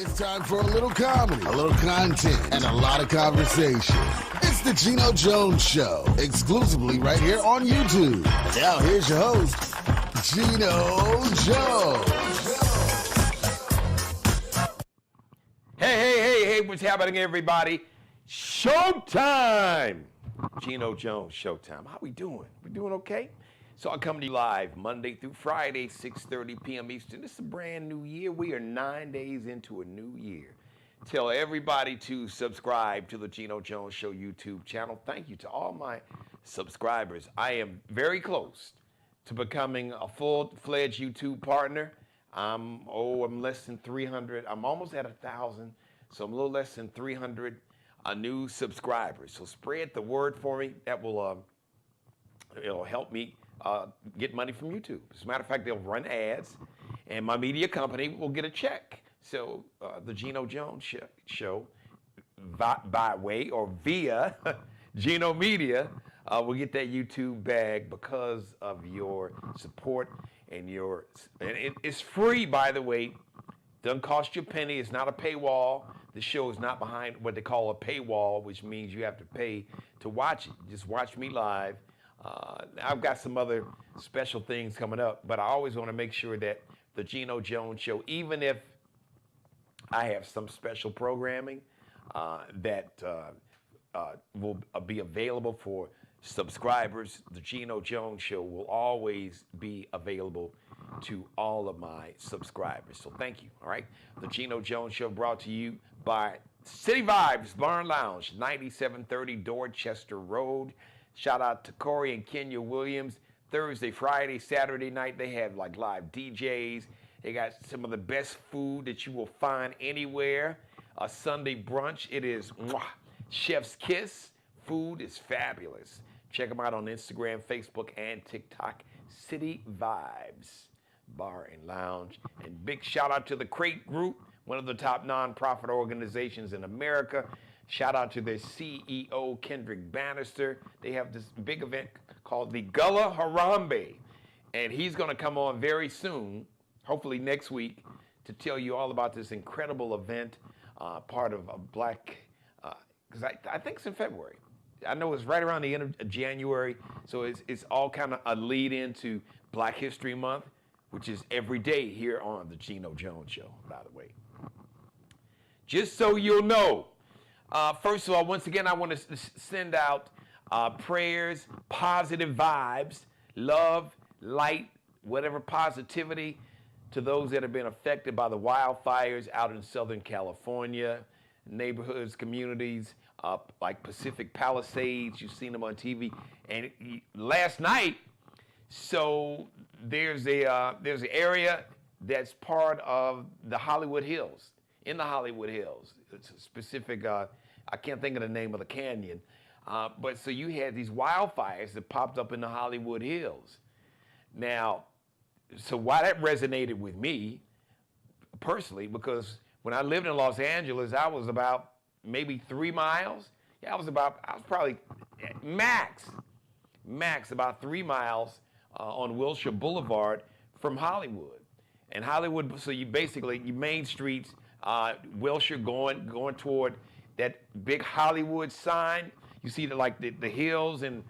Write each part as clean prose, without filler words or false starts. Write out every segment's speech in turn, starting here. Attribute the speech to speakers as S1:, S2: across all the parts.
S1: It's time for a little comedy, a little content, and a lot of conversation. It's the Geno Jones Show, exclusively right here on YouTube. Now here's your host, Geno Jones.
S2: Hey, what's happening, everybody? Showtime! Geno Jones, Showtime. How we doing? We doing okay? So I come to you live Monday through Friday, 6:30 p.m. Eastern. This is a brand new year. We are 9 days into a new year. Tell everybody to subscribe to the Geno Jones Show YouTube channel. Thank you to all my subscribers. I am very close to becoming a full-fledged YouTube partner. I'm less than 300. I'm almost at 1,000, so I'm a little less than 300 new subscribers. So spread the word for me. That will it'll help me get money from YouTube. As a matter of fact, they'll run ads, and my media company will get a check. So the Geno Jones Show, by way or via Geno Media, will get that YouTube bag because of your support and it's free, by the way. Doesn't cost you a penny. It's not a paywall. The show is not behind what they call a paywall, which means you have to pay to watch it. Just watch me live. I've got some other special things coming up, but I always want to make sure that the Geno Jones Show, even if I have some special programming that will be available for subscribers, the Geno Jones Show will always be available to all of my subscribers. So thank you, all right? The Geno Jones Show brought to you by City Vibes Bar and Lounge, 9730 Dorchester Road. Shout out to Corey and Kenya Williams. Thursday, Friday, Saturday night, they have like live DJs. They got some of the best food that you will find anywhere. A Sunday brunch, it is chef's kiss. Food is fabulous. Check them out on Instagram, Facebook, and TikTok. City Vibes Bar and Lounge. And big shout out to the Crate Group, one of the top nonprofit organizations in America. Shout out to their CEO, Kendrick Bannister. They have this big event called the Gullah Harambe. And he's going to come on very soon, hopefully next week, to tell you all about this incredible event, part of a black, because I think it's in February. I know it's right around the end of January, so it's all kind of a lead into Black History Month, which is every day here on the Geno Jones Show, by the way. Just so you'll know, first of all, once again, I want to send out prayers, positive vibes, love, light, whatever positivity to those that have been affected by the wildfires out in Southern California, neighborhoods, communities, like Pacific Palisades. You've seen them on TV. And last night, so there's an area that's part of the Hollywood Hills. In the Hollywood Hills, it's a specific, I can't think of the name of the canyon, but so you had these wildfires that popped up in the Hollywood Hills. Now, so why that resonated with me personally, because when I lived in Los Angeles, I was about maybe 3 miles. Yeah, I was probably max about 3 miles on Wilshire Boulevard from Hollywood. And Hollywood, so you basically, your main streets, Wilshire going toward that big Hollywood sign. You see the hills and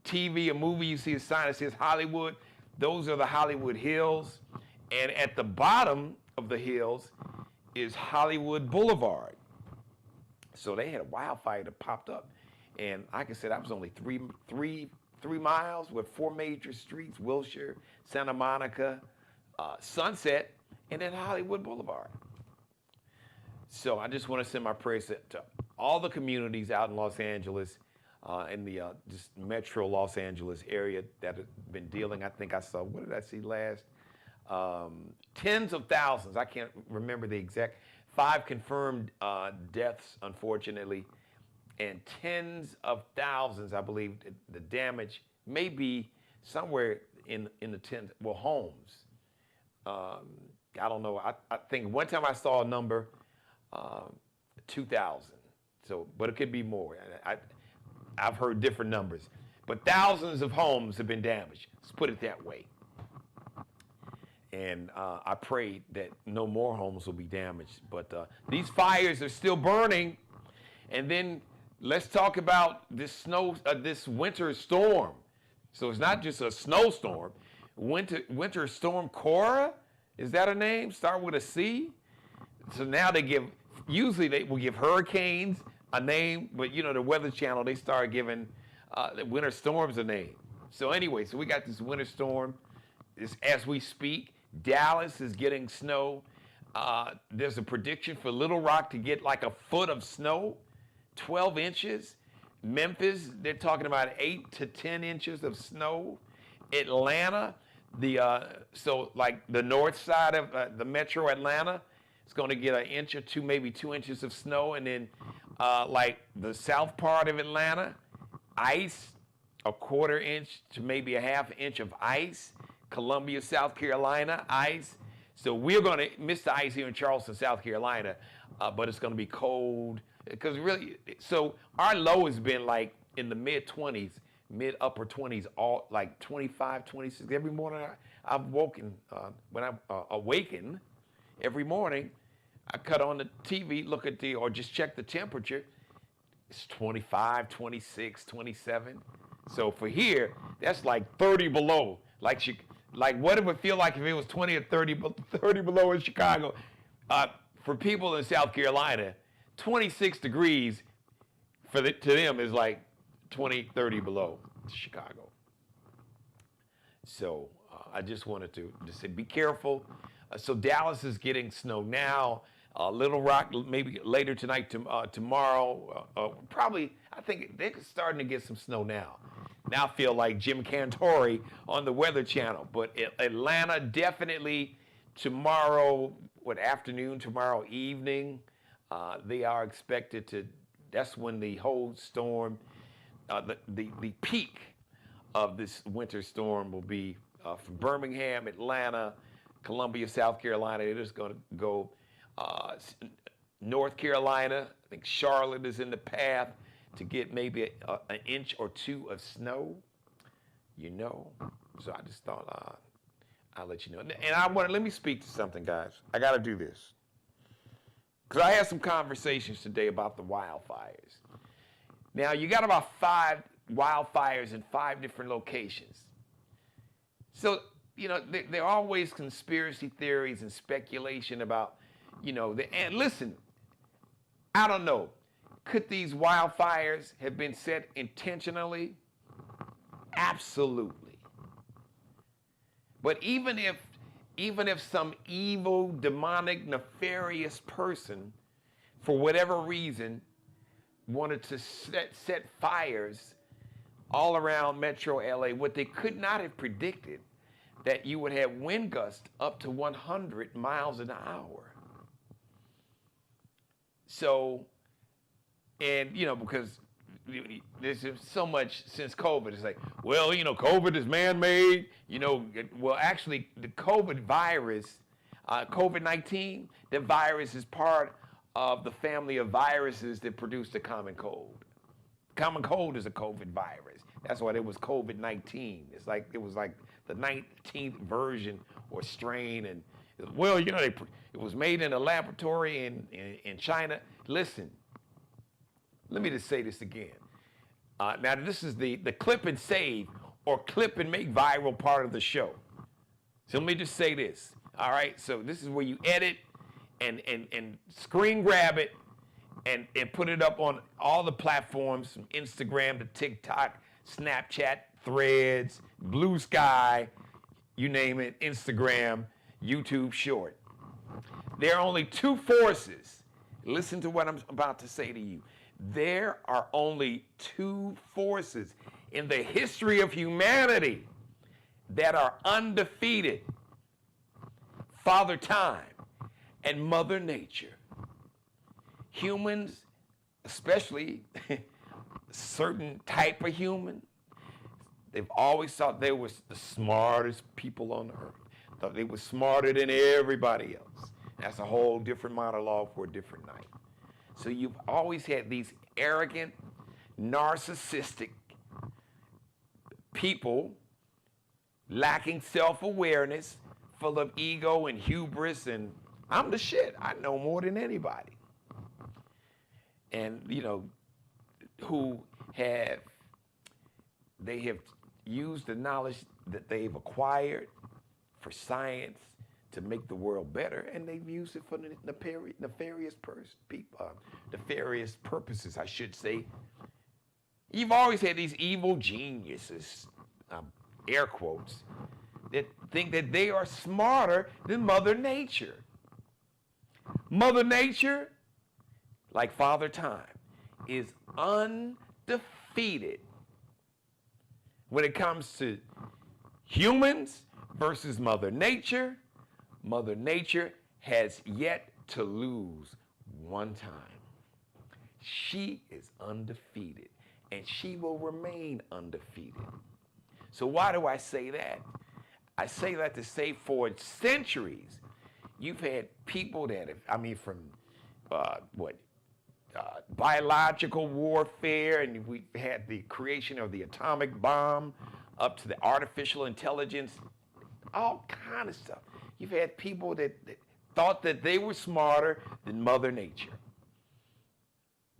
S2: TV, a movie, you see a sign that says Hollywood. Those are the Hollywood Hills. And at the bottom of the hills is Hollywood Boulevard. So they had a wildfire that popped up. And like I said, I was only three miles with 4 major streets: Wilshire, Santa Monica, Sunset, and then Hollywood Boulevard. So I just want to send my prayers to all the communities out in Los Angeles, in the just metro Los Angeles area that have been dealing. I think I saw, what did I see last? Tens of thousands. I can't remember the exact. 5 confirmed deaths, unfortunately, and tens of thousands, I believe, the damage may be somewhere in the tens, well, homes. I don't know. I think one time I saw a number, 2,000. So, but it could be more. I've heard different numbers, but thousands of homes have been damaged. Let's put it that way. And I pray that no more homes will be damaged. But these fires are still burning. And then let's talk about this this winter storm. So it's not just a snowstorm. Winter storm Cora, is that a name? Start with a C. So now usually they will give hurricanes a name, but the Weather Channel, they started giving the winter storms a name. So anyway, so we got this winter storm. As we speak, Dallas is getting snow. There's a prediction for Little Rock to get like a foot of snow, 12 inches. Memphis, they're talking about 8 to 10 inches of snow. Atlanta, so like the north side of the metro Atlanta, it's going to get an inch or two, maybe 2 inches of snow. And then like the south part of Atlanta, ice, a quarter inch to maybe a half inch of ice. Columbia, South Carolina, ice. So we're going to miss the ice here in Charleston, South Carolina, but it's going to be cold. Because really, so our low has been like in the mid-20s, mid-upper 20s, all like 25, 26. Every morning I've woken, when I awaken every morning, I cut on the TV, look at or just check the temperature. It's 25, 26, 27. So for here, that's like 30 below. Like what it would feel like if it was 20 or 30 below in Chicago. For people in South Carolina, 26 degrees to them is like 20, 30 below Chicago. So I just wanted to say, be careful. So Dallas is getting snow now. Little Rock maybe later tonight, tomorrow. Probably, I think they're starting to get some snow now. Now I feel like Jim Cantori on the Weather Channel. But Atlanta definitely tomorrow, afternoon, tomorrow evening. They are expected to, that's when the whole storm, the peak of this winter storm will be from Birmingham, Atlanta, Columbia, South Carolina. It is going to go North Carolina. I think Charlotte is in the path to get maybe an inch or two of snow, So I just thought I'll let you know. And let me speak to something, guys. I got to do this. Because I had some conversations today about the wildfires. Now, you got about 5 wildfires in 5 different locations. So, there are always conspiracy theories and speculation about, and listen, I don't know. Could these wildfires have been set intentionally? Absolutely. But even if some evil, demonic, nefarious person, for whatever reason, wanted to set fires all around Metro LA, what they could not have predicted, that you would have wind gusts up to 100 miles an hour. So, and because there's so much since COVID. It's like, well, COVID is man-made. Well, actually, the COVID virus, COVID-19, the virus is part of the family of viruses that produce the common cold. Common cold is a COVID virus. That's why it was COVID-19. It was like the 19th version or strain. And well, it was made in a laboratory in China. Listen. Let me just say this again. Now, this is the clip and save or clip and make viral part of the show. So let me just say this. All right. So this is where you edit and screen grab it and put it up on all the platforms from Instagram to TikTok, Snapchat, Threads, Blue Sky, you name it, Instagram, YouTube Short. There are only 2 forces. Listen to what I'm about to say to you. There are only 2 forces in the history of humanity that are undefeated. Father Time and Mother Nature. Humans, especially certain type of human, they've always thought they were the smartest people on earth. Thought they were smarter than everybody else. That's a whole different monologue for a different night. So you've always had these arrogant, narcissistic people lacking self-awareness, full of ego and hubris, and I'm the shit. I know more than anybody. And, they have used the knowledge that they've acquired for science to make the world better, and they've used it for nefarious purposes, I should say. You've always had these evil geniuses, air quotes, that think that they are smarter than Mother Nature. Mother Nature, like Father Time, is undefeated when it comes to humans versus Mother Nature. Mother Nature has yet to lose one time. She is undefeated, and she will remain undefeated. So why do I say that? I say that to say for centuries, you've had people that have, from biological warfare, and we had the creation of the atomic bomb, up to the artificial intelligence, all kind of stuff. You've had people that thought that they were smarter than Mother Nature,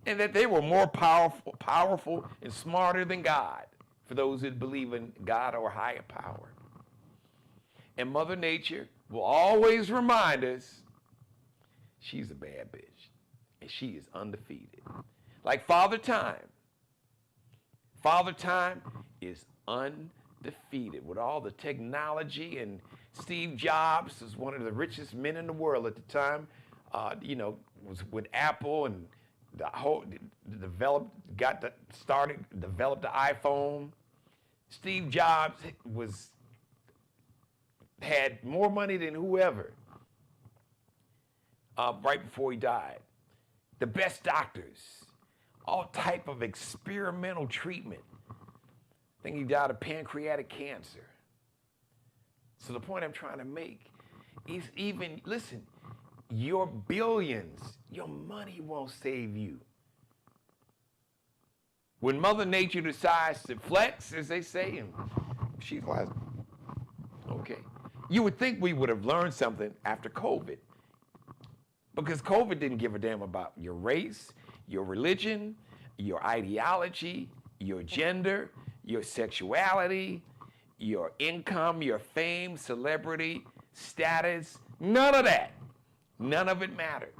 S2: and that they were more powerful and smarter than God, for those that believe in God or higher power. And Mother Nature will always remind us she's a bad bitch, and she is undefeated. Like Father Time. Father Time is undefeated with all the technology, and Steve Jobs was one of the richest men in the world at the time. Was with Apple, and developed the iPhone. Steve Jobs had more money than whoever right before he died. The best doctors, all type of experimental treatment. I think he died of pancreatic cancer. So the point I'm trying to make is your billions, your money won't save you. When Mother Nature decides to flex, as they say, and she's like, okay. You would think we would have learned something after COVID, because COVID didn't give a damn about your race, your religion, your ideology, your gender, your sexuality, your income, your fame, celebrity, status, none of that. None of it mattered.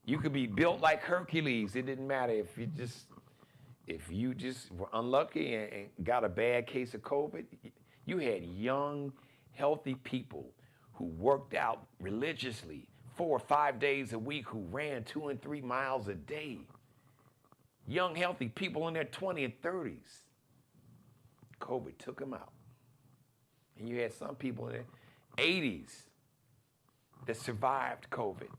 S2: You could be built like Hercules. It didn't matter if you just were unlucky and got a bad case of COVID. You had young, healthy people who worked out religiously 4 or 5 days a week, who ran 2 and 3 miles a day. Young, healthy people in their 20s and 30s. COVID took them out. And you had some people in their 80s that survived COVID.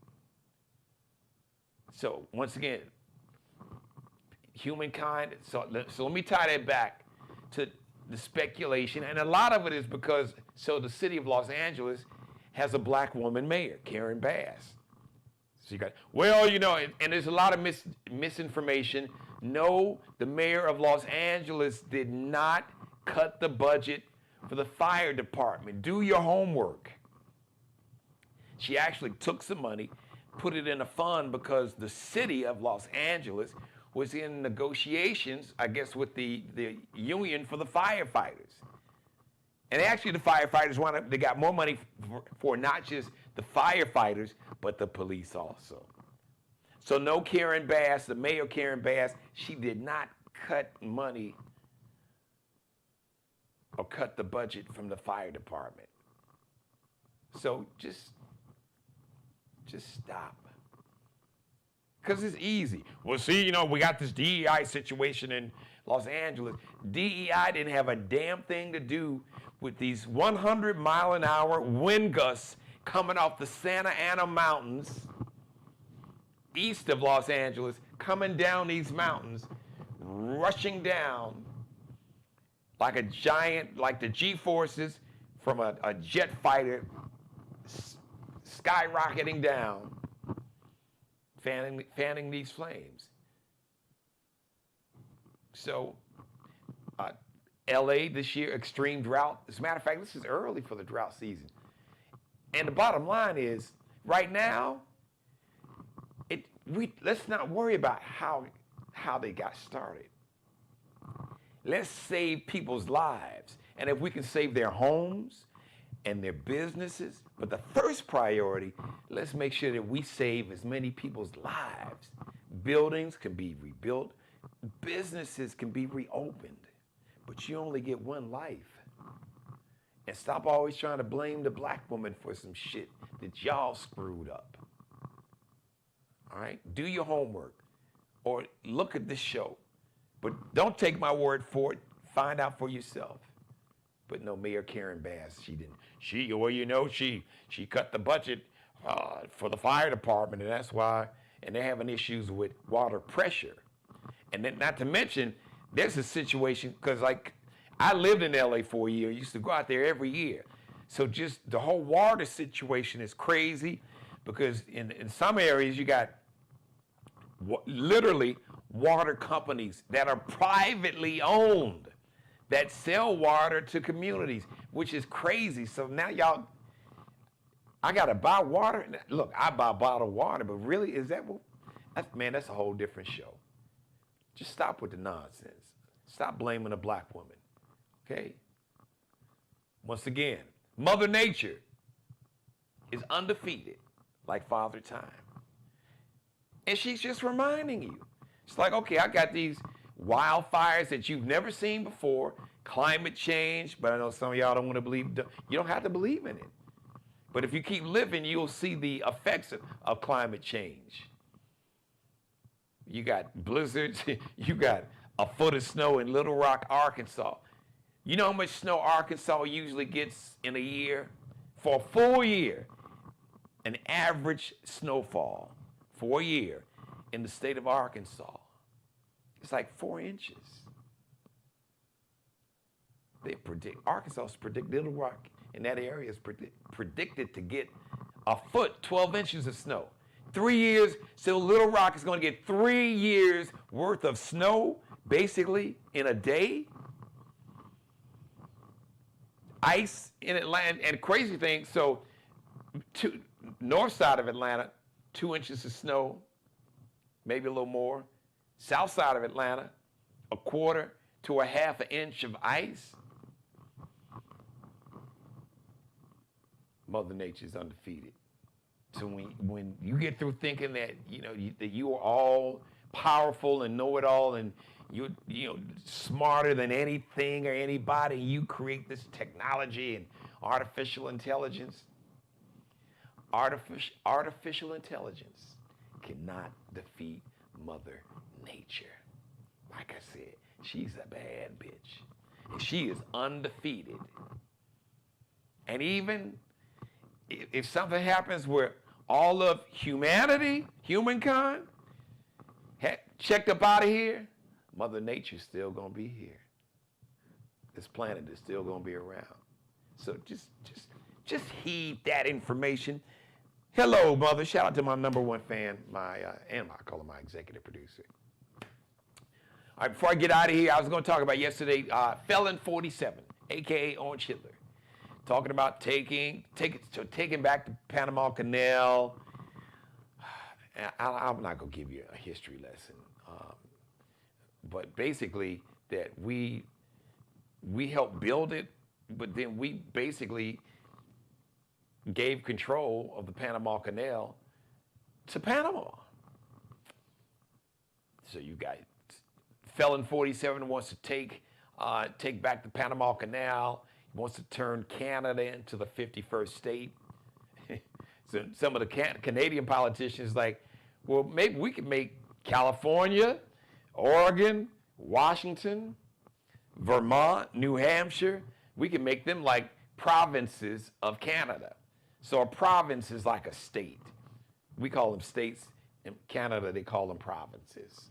S2: So once again, humankind, so let me tie that back to the speculation, and a lot of it is because, the city of Los Angeles has a black woman mayor, Karen Bass. So you got, and there's a lot of misinformation. No, the mayor of Los Angeles did not cut the budget for the fire department. Do your homework. She actually took some money, put it in a fund, because the city of Los Angeles was in negotiations, I guess, with the union for the firefighters. And actually the firefighters they got more money for not just the firefighters, but the police also. So no, Karen Bass, the mayor Karen Bass, she did not cut money or cut the budget from the fire department. So just stop. Because it's easy. Well, see, we got this DEI situation in Los Angeles. DEI didn't have a damn thing to do with these 100-mile-an-hour wind gusts coming off the Santa Ana Mountains, east of Los Angeles, coming down these mountains, rushing down like a giant, like the G-forces from a jet fighter skyrocketing down, fanning these flames. So, LA this year, extreme drought. As a matter of fact, this is early for the drought season. And the bottom line is, right now, let's not worry about how they got started. Let's save people's lives. And if we can save their homes and their businesses, but the first priority, let's make sure that we save as many people's lives. Buildings can be rebuilt, businesses can be reopened, but you only get one life. And stop always trying to blame the black woman for some shit that y'all screwed up. All right? Do your homework or look at this show. But don't take my word for it. Find out for yourself. But no, Mayor Karen Bass, she cut the budget for the fire department, and that's why, and they're having issues with water pressure. And then, not to mention, there's a situation, because like, I lived in LA for a year, used to go out there every year. So just the whole water situation is crazy, because in some areas you got literally water companies that are privately owned that sell water to communities, which is crazy. So now I gotta buy water. Look, I buy bottled water, but really, is that what? That's a whole different show. Just stop with the nonsense. Stop blaming a black woman. Okay? Once again, Mother Nature is undefeated, like Father Time. And she's just reminding you. It's like, okay, I got these wildfires that you've never seen before, climate change, but I know some of y'all don't want to believe. You don't have to believe in it. But if you keep living, you'll see the effects of climate change. You got blizzards, you got a foot of snow in Little Rock, Arkansas. You know how much snow Arkansas usually gets in a year? For a full year, an average snowfall for a year in the state of Arkansas, it's like 4 inches. Arkansas predict Little Rock in that area is predicted to get a foot, 12 inches of snow. 3 years, so Little Rock is going to get 3 years worth of snow, basically, in a day. Ice in Atlanta, and crazy thing, so north side of Atlanta, 2 inches of snow, maybe a little more. South side of Atlanta, 1/4 to 1/2 inch of ice. Mother Nature's undefeated. So when you get through thinking that that you are all powerful and know it all, and you're smarter than anything or anybody, you create this technology and artificial intelligence. Artificial intelligence cannot defeat Mother Nature. Like I said, she's a bad bitch. And she is undefeated. And even if something happens where all of humankind, checked up out of here, Mother Nature's still gonna be here. This planet is still gonna be around. So just heed that information. Hello, Mother. Shout out to my #1 fan, I call him my executive producer. All right, before I get out of here, I was going to talk about yesterday, Felon 47, a.k.a. Orange Hitler, talking about taking back the Panama Canal. I'm not going to give you a history lesson, but basically that we helped build it, but then we basically gave control of the Panama Canal to Panama. So you got Felon 47 wants to take back the Panama Canal. He wants to turn Canada into the 51st state. So some of the Canadian politicians like, well, maybe we could make California, Oregon, Washington, Vermont, New Hampshire, we can make them like provinces of Canada. So a province is like a state. We call them states. In Canada, they call them provinces.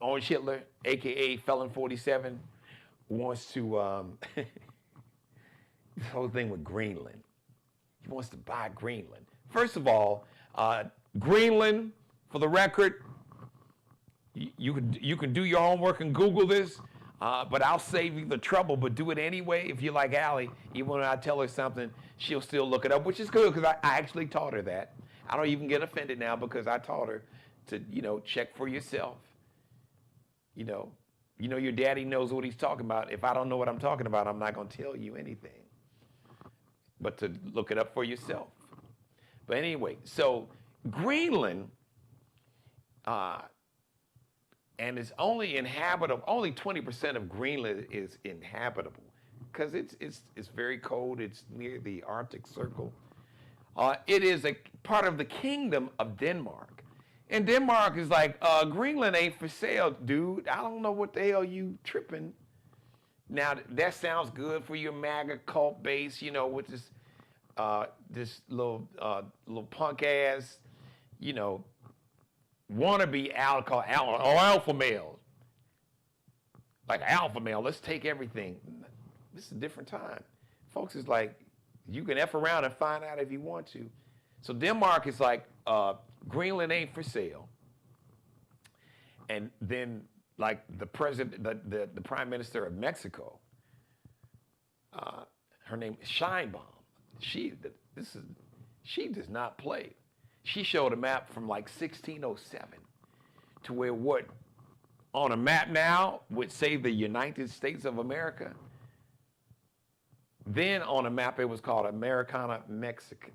S2: Orange Hitler, a.k.a. Felon 47, wants to, this whole thing with Greenland. He wants to buy Greenland. First of all, Greenland, for the record, you can do your homework and Google this. But I'll save you the trouble, but do it anyway. If you're like Allie, even when I tell her something, she'll still look it up, which is good because I actually taught her that. I don't even get offended now because I taught her to, check for yourself. Your daddy knows what he's talking about. If I don't know what I'm talking about, I'm not going to tell you anything. But to look it up for yourself. But anyway, so Greenland, and it's only inhabitable. Only 20% of Greenland is inhabitable, because it's very cold. It's near the Arctic Circle. It is a part of the Kingdom of Denmark, and Denmark is like, Greenland ain't for sale, dude. I don't know what the hell you tripping. Now that sounds good for your MAGA cult base, with this little punk ass, wannabe alpha male. Like alpha male, let's take everything. This is a different time. Folks is like, you can F around and find out if you want to. So Denmark is like, Greenland ain't for sale. And then like the president, the prime minister of Mexico, her name is Scheinbaum. She does not play. She showed a map from like 1607 to where what on a map now would say the United States of America. Then on a map it was called Americana Mexican,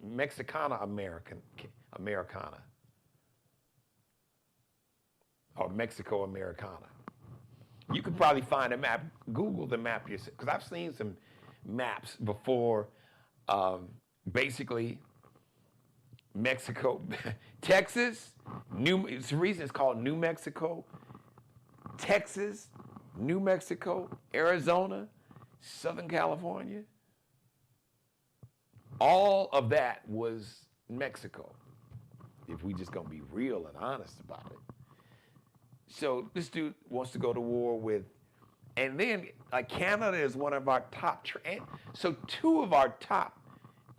S2: Mexicana Americana, or Mexico Americana. You could probably find a map. Google the map yourself, because I've seen some maps before. Basically, Mexico, Texas, it's the reason it's called New Mexico, Texas, New Mexico, Arizona, Southern California. All of that was Mexico, if we just gonna be real and honest about it. So this dude wants to go to war with, and then like Canada is one of our top, so two of our top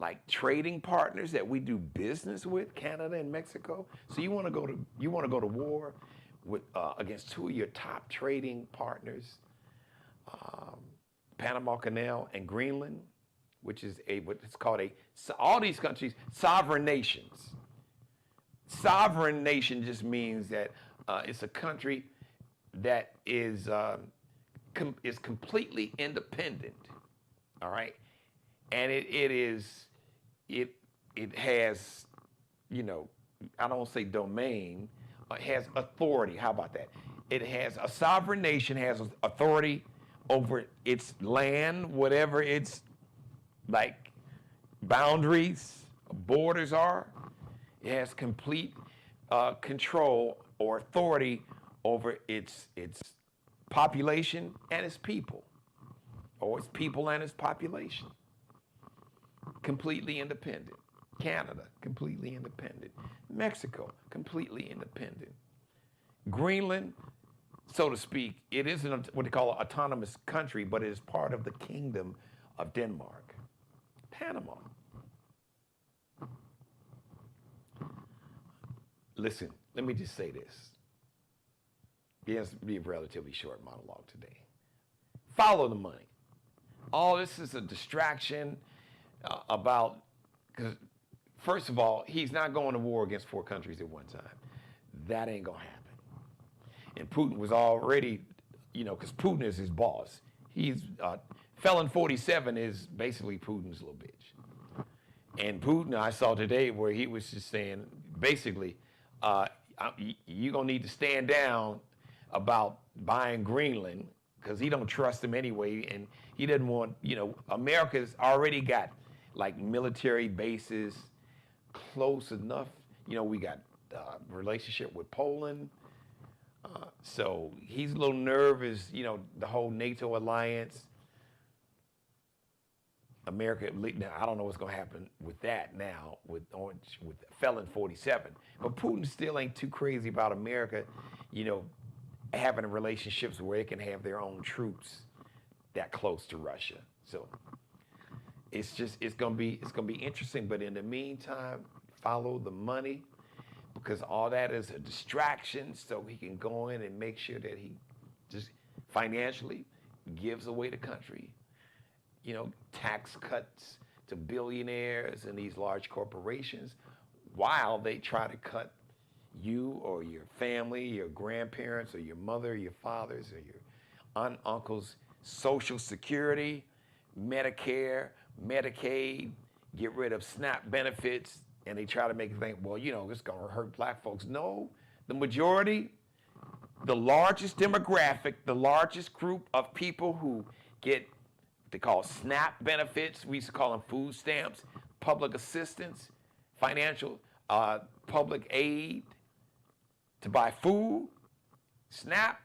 S2: like trading partners that we do business with, Canada and Mexico. So you want to go to war with against two of your top trading partners, Panama Canal and Greenland, which is what it's called all these countries, sovereign nations. Sovereign nation just means that it's a country that is completely independent, all right? And it has, I don't say domain, it has authority. How about that? It has, a sovereign nation has authority over its land, whatever its like boundaries, borders are. It has complete control or authority over its population and its people, or its people and its population. Completely independent. Canada, completely independent. Mexico, completely independent. Greenland, so to speak, it isn't what they call an autonomous country, but it is part of the Kingdom of Denmark. Panama. Listen, let me just say this. It has to be a relatively short monologue today. Follow the money. All this is a distraction about, because first of all, he's not going to war against four countries at one time. That ain't gonna happen. And Putin was already, because Putin is his boss. He's Felon 47 is basically Putin's little bitch. And Putin, I saw today where he was just saying, basically, you're gonna need to stand down about buying Greenland, because he don't trust him anyway, and he doesn't want, America's already got like military bases close enough. We got relationship with Poland. So he's a little nervous, the whole NATO alliance. America, now I don't know what's gonna happen with that now, with Felon 47. But Putin still ain't too crazy about America, having relationships where it can have their own troops that close to Russia. So it's gonna be interesting. But in the meantime, follow the money. because all that is a distraction so he can go in and make sure that he just financially gives away the country. You know, tax cuts to billionaires and these large corporations while they try to cut you or your family, your grandparents or your mother, your fathers or your aunt, uncles, Social Security, Medicare, Medicaid, get rid of SNAP benefits, and they try to make you think, well, you know, it's gonna hurt black folks. No, the majority, the largest demographic, the largest group of people who get what they call SNAP benefits, we used to call them food stamps, public assistance, financial, public aid to buy food, SNAP,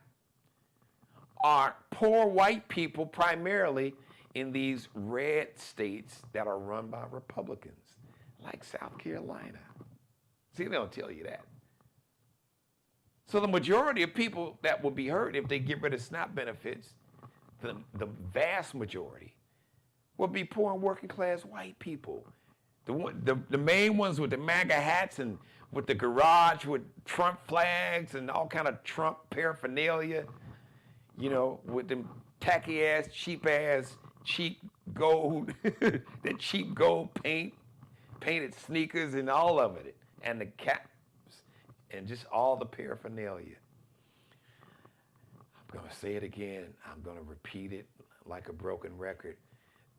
S2: are poor white people primarily in these red states that are run by Republicans, like South Carolina. See, they don't tell you that. So the majority of people that will be hurt if they get rid of SNAP benefits, the vast majority, will be poor and working class white people. The main ones with the MAGA hats and with the garage with Trump flags and all kind of Trump paraphernalia, you know, with them tacky ass, cheap gold, that cheap gold painted sneakers and all of it, and the caps and just all the paraphernalia. I'm gonna say it again. I'm gonna repeat it like a broken record,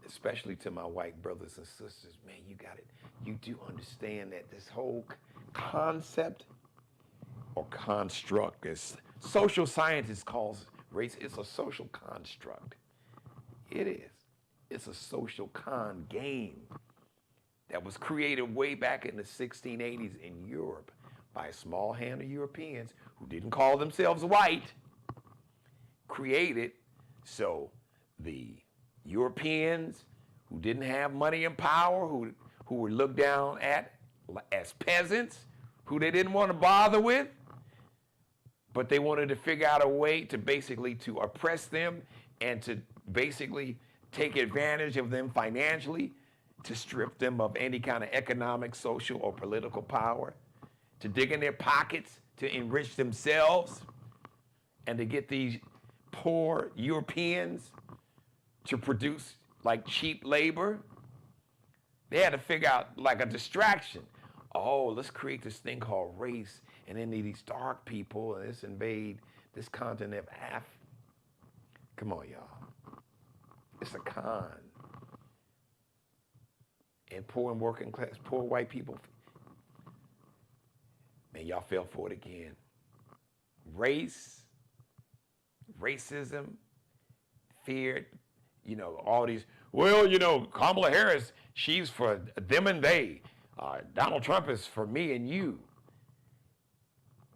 S2: especially to my white brothers and sisters. Man, you got it. You do understand that this whole concept or construct, as social scientists calls race, it's a social construct. It is. It's a social con game that was created way back in the 1680s in Europe by a small hand of Europeans who didn't call themselves white, created so the Europeans who didn't have money and power, who were looked down at as peasants, who they didn't want to bother with, but they wanted to figure out a way to basically to oppress them and to basically take advantage of them financially, to strip them of any kind of economic, social, or political power, to dig in their pockets, to enrich themselves, and to get these poor Europeans to produce like cheap labor. They had to figure out like a distraction. Oh, let's create this thing called race, and then these dark people, and let's invade this continent of Africa. Come on, y'all. It's a con. And poor and working class, poor white people, man, y'all fell for it again. Racism, fear, you know, all these, well, you know, Kamala Harris, she's for them and they. Donald Trump is for me and you.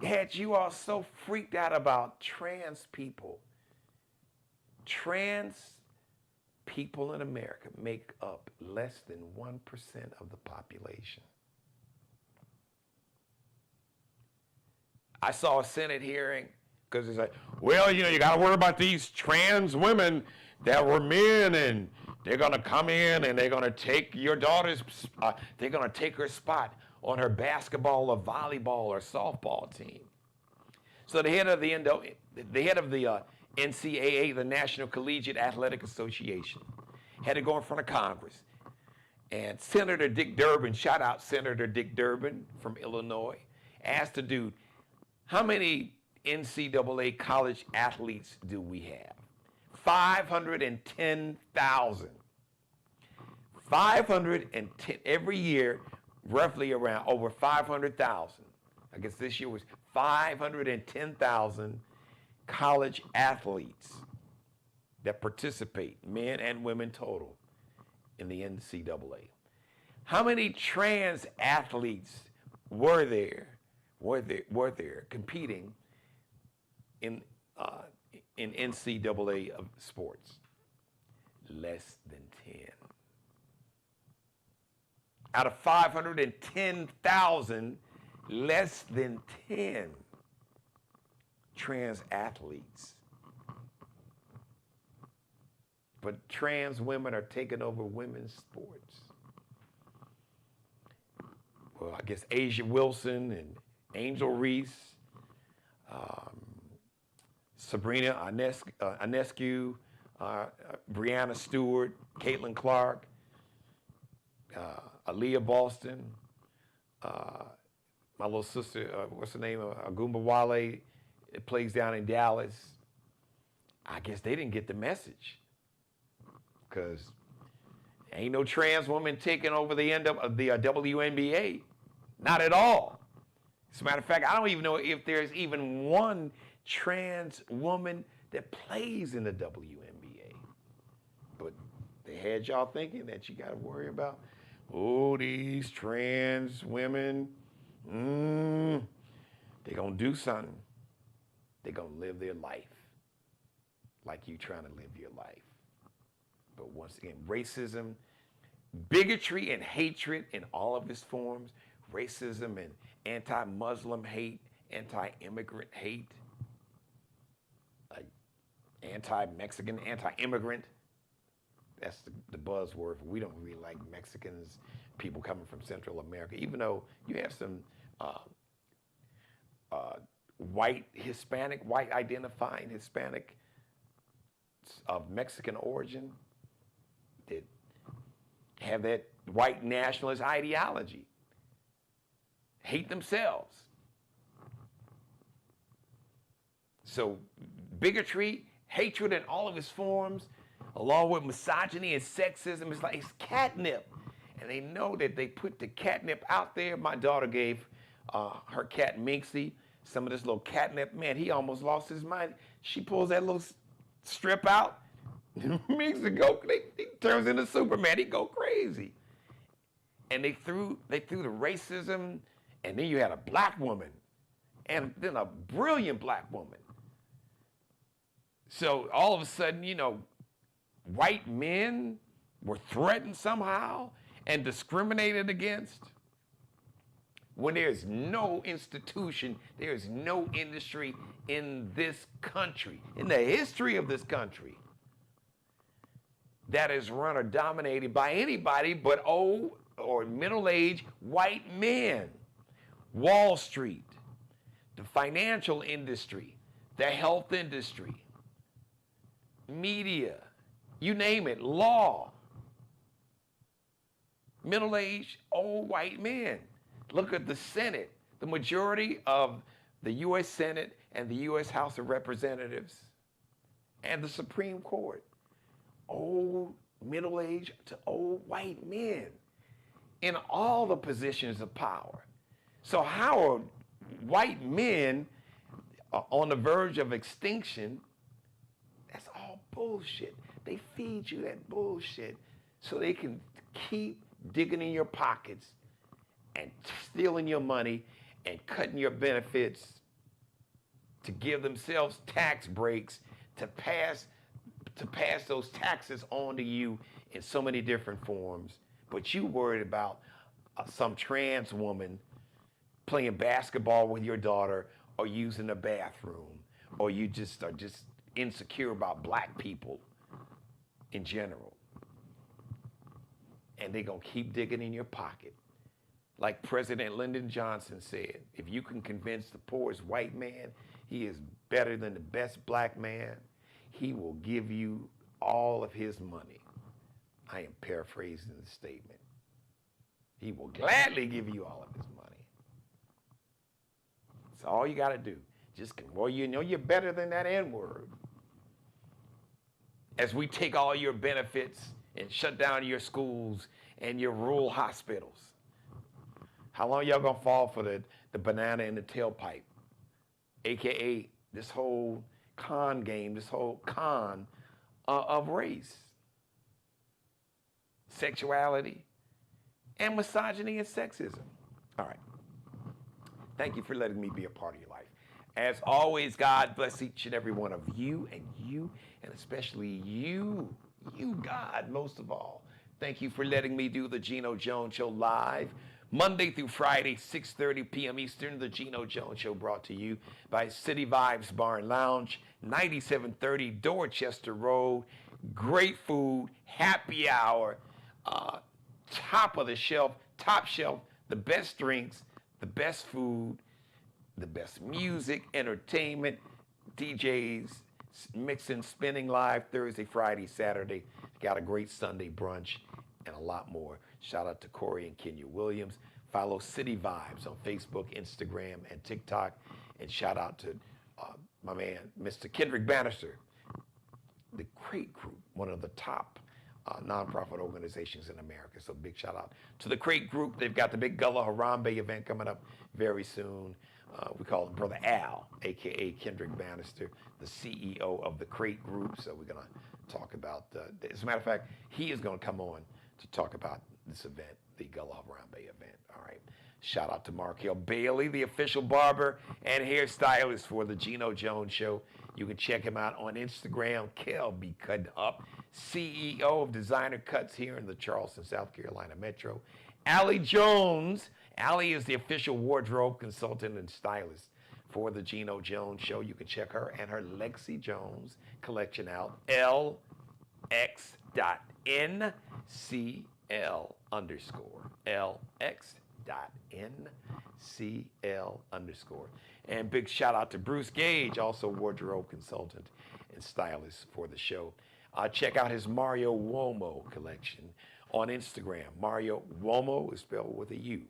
S2: Had you all so freaked out about trans people. Trans people in America make up less than 1% of the population. I saw a Senate hearing because it's like, well, you know, you got to worry about these trans women that were men, and they're going to come in and they're going to take your daughter's, they're going to take her spot on her basketball or volleyball or softball team. So the head of the NCAA, the National Collegiate Athletic Association, had to go in front of Congress. And Senator Dick Durbin, shout out Senator Dick Durbin from Illinois, asked the dude, how many NCAA college athletes do we have? 510,000. 510, every year, roughly around over 500,000. I guess this year was 510,000 college athletes that participate, men and women total, in the NCAA. How many trans athletes were there competing in NCAA sports? Less than 10. Out of 510,000, less than 10 trans athletes. But trans women are taking over women's sports. Well, I guess Asia Wilson Angel Reese, Sabrina Ionescu, Brianna Stewart, Caitlin Clark, Aaliyah Boston, my little sister, what's her name, Agumba Wale, it plays down in Dallas. I guess they didn't get the message, because ain't no trans woman taking over the end of the WNBA. Not at all. As a matter of fact, I don't even know if there's even one trans woman that plays in the WNBA. But they had y'all thinking that you got to worry about, oh, these trans women, they're going to do something. They're going to live their life like you trying to live your life. But once again, racism, bigotry, and hatred in all of its forms, racism and anti-Muslim hate, anti-immigrant hate, like anti-Mexican, anti-immigrant. That's the buzzword. We don't really like Mexicans, people coming from Central America, even though you have some white identifying Hispanic of Mexican origin that have that white nationalist ideology, hate themselves. So bigotry, hatred in all of its forms, along with misogyny and sexism, it's like it's catnip. And they know that they put the catnip out there. My daughter gave her cat Minxie some of this little catnip. Man, he almost lost his mind. She pulls that little strip out. Minxie he turns into Superman. He go crazy. And they threw the racism, and then you had a black woman, and then a brilliant black woman. So all of a sudden, white men were threatened somehow and discriminated against. When there's no institution, there's no industry in this country, in the history of this country, that is run or dominated by anybody but old or middle-aged white men. Wall Street, the financial industry, the health industry, media, you name it, law. Middle-aged, old white men. Look at the Senate. The majority of the U.S. Senate and the U.S. House of Representatives and the Supreme Court. Old, middle-aged to old white men in all the positions of power. So how are white men on the verge of extinction? That's all bullshit. They feed you that bullshit so they can keep digging in your pockets and stealing your money and cutting your benefits to give themselves tax breaks to pass those taxes on to you in so many different forms. But you worried about some trans woman playing basketball with your daughter or using the bathroom, or you just are just insecure about black people in general. And they're going to keep digging in your pocket. Like President Lyndon Johnson said, if you can convince the poorest white man he is better than the best black man, he will give you all of his money. I am paraphrasing the statement. He will gladly give you all of his money. That's all you got to do. You know you're better than that N-word. As we take all your benefits and shut down your schools and your rural hospitals. How long y'all gonna fall for the banana in the tailpipe? AKA this whole con game, this whole con of race, sexuality, and misogyny and sexism. All right. Thank you for letting me be a part of your life. As always, God bless each and every one of you, and especially you, God, most of all. Thank you for letting me do the Geno Jones Show live, Monday through Friday, 6:30 p.m. Eastern. The Geno Jones Show brought to you by City Vibes Bar and Lounge, 9730 Dorchester Road. Great food, happy hour, top of the shelf, top shelf, the best drinks, the best food, the best music, entertainment, DJs, mixing, spinning live Thursday, Friday, Saturday. Got a great Sunday brunch and a lot more. Shout out to Corey and Kenya Williams. Follow City Vibes on Facebook, Instagram, and TikTok. And shout out to my man, Mr. Kendrick Bannister, the Crate Group, one of the top nonprofit organizations in America. So big shout out to the Crate Group. They've got the big Gullah Harambe event coming up very soon. We call him Brother Al, a.k.a. Kendrick Bannister, the CEO of the Crate Group. So we're going to talk about, as a matter of fact, he is going to come on to talk about this event, the Gullah Harambe event. All right. Shout out to Markel Bailey, the official barber and hairstylist for the Geno Jones Show. You can check him out on Instagram, Kel Be Cutting Up, CEO of Designer Cuts here in the Charleston, South Carolina Metro. Allie Jones. Allie is the official wardrobe consultant and stylist for the Geno Jones Show. You can check her and her Lexi Jones collection out, LX.NCL_. LX.NCL_. And big shout out to Bruce Gage, also wardrobe consultant and stylist for the show. Check out his Mario Uomo collection on Instagram. Mario Uomo is spelled with a U.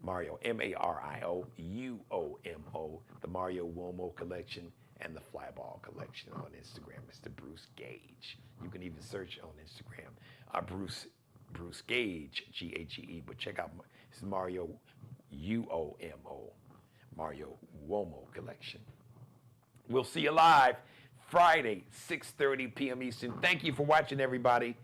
S2: Mario, Mario Uomo, the Mario Uomo collection and the Flyball collection on Instagram. Mr. Bruce Gage. You can even search on Instagram, Bruce Gage, Gage, but check out his Mario Uomo, Mario Uomo collection. We'll see you live Friday, 6:30 p.m. Eastern. Thank you for watching, everybody.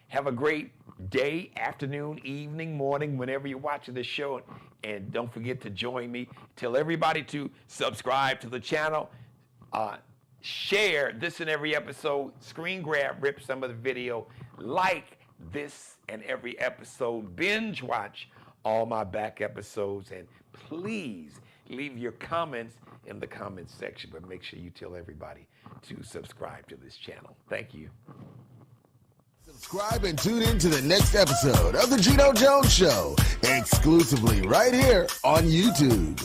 S2: Have a great day, afternoon, evening, morning, whenever you're watching this show. And don't forget to join me. Tell everybody to subscribe to the channel. Share this and every episode. Screen grab, rip some of the video. Like this and every episode. Binge watch all my back episodes. And please leave your comments in the comments section. But make sure you tell everybody to subscribe to this channel. Thank you.
S1: Subscribe and tune in to the next episode of The Geno Jones Show, exclusively right here on YouTube.